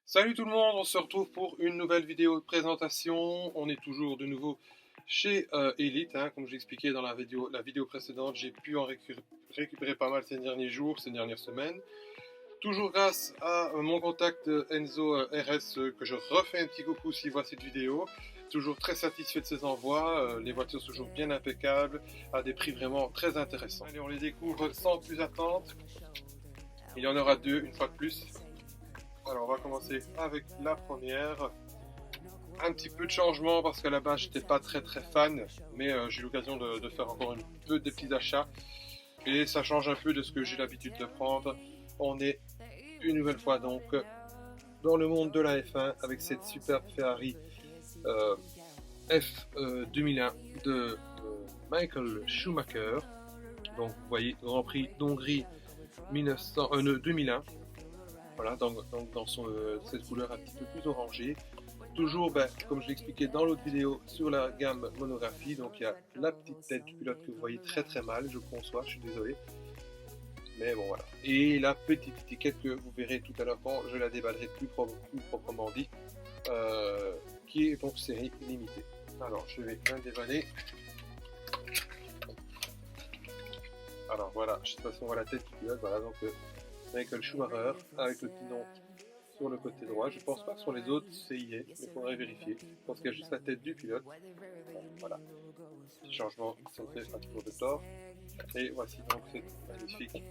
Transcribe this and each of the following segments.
Salut tout le monde, on se retrouve pour une nouvelle vidéo de présentation. On est toujours de nouveau chez Elite, hein. Comme j'expliquais dans la vidéo précédente, j'ai pu en récupérer pas mal ces derniers jours, ces dernières semaines. Toujours grâce à mon contact Enzo RS que je refais un petit coucou s'il voit cette vidéo. Toujours très satisfait de ses envois, les voitures sont toujours bien impeccables, à des prix vraiment très intéressants. Allez, on les découvre sans plus attendre. Il y en aura deux une fois de plus. Alors on va commencer avec la première. Un petit peu de changement parce qu'à la base j'étais pas très fan, mais j'ai eu l'occasion de faire encore un peu des petits achats et ça change un peu de ce que j'ai l'habitude de prendre. On est une nouvelle fois donc dans le monde de la F1 avec cette superbe Ferrari F 2001 de Michael Schumacher. Donc vous voyez, Grand Prix d'Hongrie 2001. Voilà, donc dans cette couleur un petit peu plus orangée. Toujours, comme je l'expliquais dans l'autre vidéo, sur la gamme monographie. Donc il y a la petite tête du pilote que vous voyez très mal, je conçois, je suis désolé. Mais bon voilà. Et la petite étiquette que vous verrez tout à l'heure quand je la déballerai plus proprement dit, qui est donc série limitée. Alors je vais la déballer. Alors voilà, de toute façon on voit la tête du pilote, voilà donc Michael Schumacher avec le petit nom sur le côté droit. Je pense pas que sur les autres c'est y est, mais il faudrait vérifier. Je pense qu'il y a juste la tête du pilote. Voilà. Petit changement qui sont faits à tour de tort. Et voici donc cette magnifique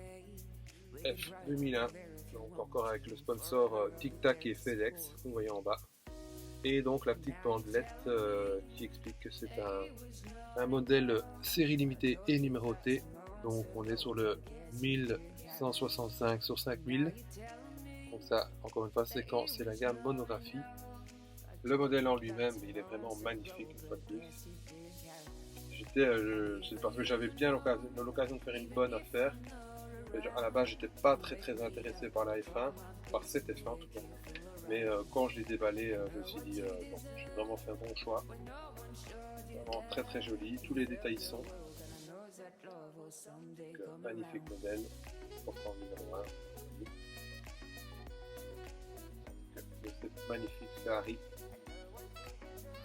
F 2001. Donc encore avec le sponsor Tic Tac et FedEx, vous voyez en bas. Et donc la petite bandelette qui explique que c'est un modèle série limitée et numéroté. Donc on est sur le 1165 sur 5000. Donc ça, encore une fois, c'est quand c'est la gamme monographie. Le modèle en lui-même, il est vraiment magnifique une fois de plus. C'est parce que j'avais bien l'occasion de faire une bonne affaire. À la base, j'étais pas très intéressé par la F1, par cette F1 en tout cas. Mais quand je l'ai déballé, je me suis dit, bon, j'ai vraiment fait un bon choix. Vraiment très joli, tous les détails sont. Donc, magnifique modèle, pourtant numéro 1. De cette magnifique Ferrari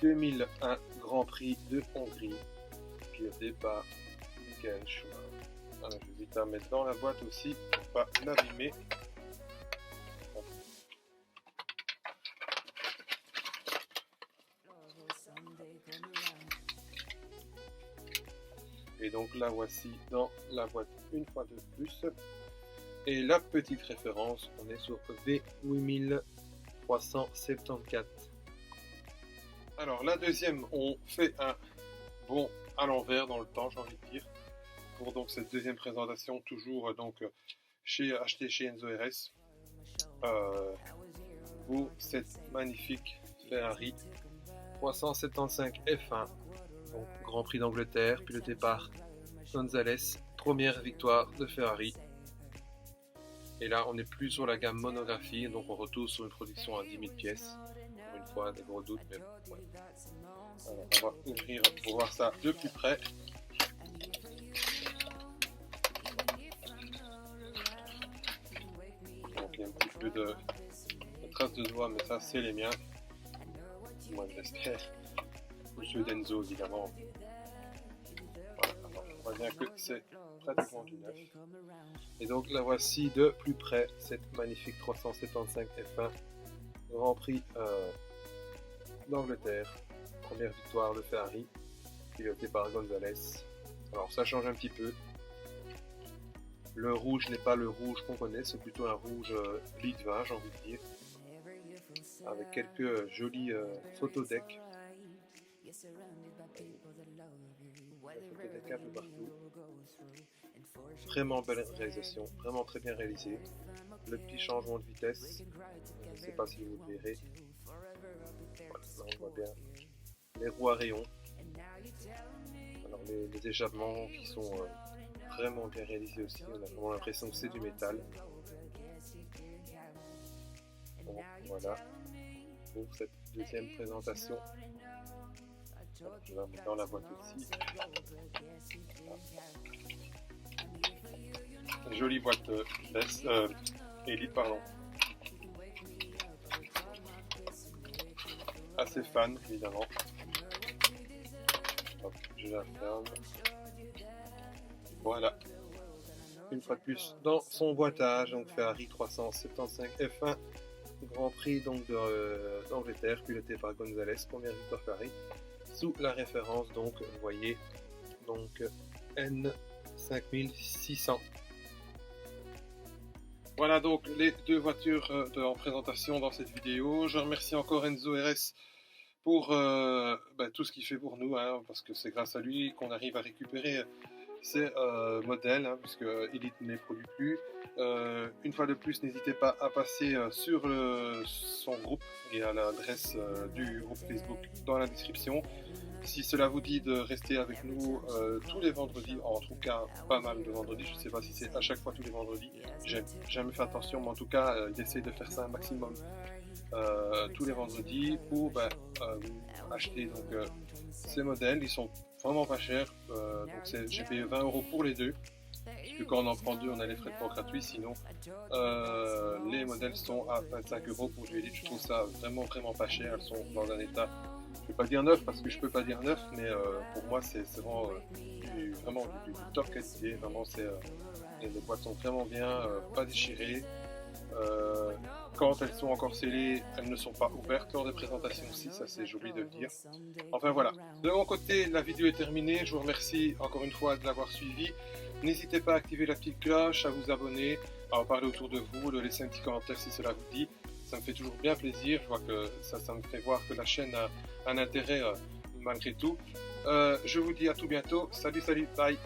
2001 Grand Prix de Hongrie, piloté par Michael Schumacher. Voilà, je vais vite la mettre dans la boîte aussi pour pas l'abîmer. Et donc la voici dans la boîte une fois de plus. Et la petite référence, on est sur V8374. Alors la deuxième, on fait un bond à l'envers dans le temps, j'ai envie de dire, pour donc cette deuxième présentation, toujours donc acheté chez Enzo RS, pour cette magnifique Ferrari 375 F1, donc Grand Prix d'Angleterre, piloté par Gonzalez, première victoire de Ferrari. Et là, on n'est plus sur la gamme monographie, donc on retourne sur une production à 10 000 pièces. Pour une fois, des gros doutes, mais ouais. Alors, on va ouvrir pour voir ça de plus près. Donc, il y a un petit peu de traces de doigts, mais ça, c'est les miens. Moi, je l'espère. Ou ceux d'Enzo, évidemment. Voilà, alors, on voit bien que c'est pratiquement du neuf. Et donc la voici de plus près, cette magnifique 375 F1 Grand Prix d'Angleterre, première victoire de Ferrari, pilotée par Gonzalez. Alors ça change un petit peu. Le rouge n'est pas le rouge qu'on connaît, c'est plutôt un rouge litvin, j'ai envie de dire, avec quelques jolis photodecks. Photodecks un peu partout. Vraiment belle réalisation, vraiment très bien réalisé. Le petit changement de vitesse, je ne sais pas si vous le verrez. Voilà, là on voit bien les roues à rayons. Alors les échappements qui sont vraiment bien réalisés aussi, on a vraiment l'impression que c'est du métal. Bon, voilà pour cette deuxième présentation. Je vais mettre dans la boîte aussi. Jolie boîte Elite, pardon. assez fan évidemment. Hop, je la ferme. Voilà. Une fois de plus dans son boîtage, donc Ferrari 375 F1 Grand Prix donc d'Angleterre, piloté par Gonzalez, première victoire Ferrari, sous la référence donc vous voyez donc N5600. Voilà donc les deux voitures en présentation dans cette vidéo. Je remercie encore Enzo RS pour tout ce qu'il fait pour nous, hein, parce que c'est grâce à lui qu'on arrive à récupérer ces modèles, hein, puisque Elite ne les produit plus. Une fois de plus, n'hésitez pas à passer sur son groupe et à l'adresse du groupe Facebook dans la description. Si cela vous dit de rester avec nous tous les vendredis, en tout cas pas mal de vendredis, je ne sais pas si c'est à chaque fois tous les vendredis, j'ai jamais fait attention, mais en tout cas il essaye de faire ça un maximum tous les vendredis pour acheter donc, ces modèles. Ils sont vraiment pas chers, donc j'ai payé 20 € pour les deux, parce que quand on en prend deux on a les frais de port gratuits, sinon les modèles sont à 25 € pour Elite. Je trouve ça vraiment pas cher, elles sont dans un état, je vais pas dire neuf parce que je peux pas dire neuf, mais pour moi c'est vraiment du top qualité. Vraiment les boîtes sont vraiment bien, pas déchirées. Quand elles sont encore scellées, elles ne sont pas ouvertes lors des présentations aussi, ça c'est joli de le dire. Enfin voilà, de mon côté la vidéo est terminée, je vous remercie encore une fois de l'avoir suivi. N'hésitez pas à activer la petite cloche, à vous abonner, à en parler autour de vous, de laisser un petit commentaire si cela vous dit. Ça me fait toujours bien plaisir, je vois que ça me fait voir que la chaîne a un intérêt malgré tout. Je vous dis à tout bientôt, salut, bye.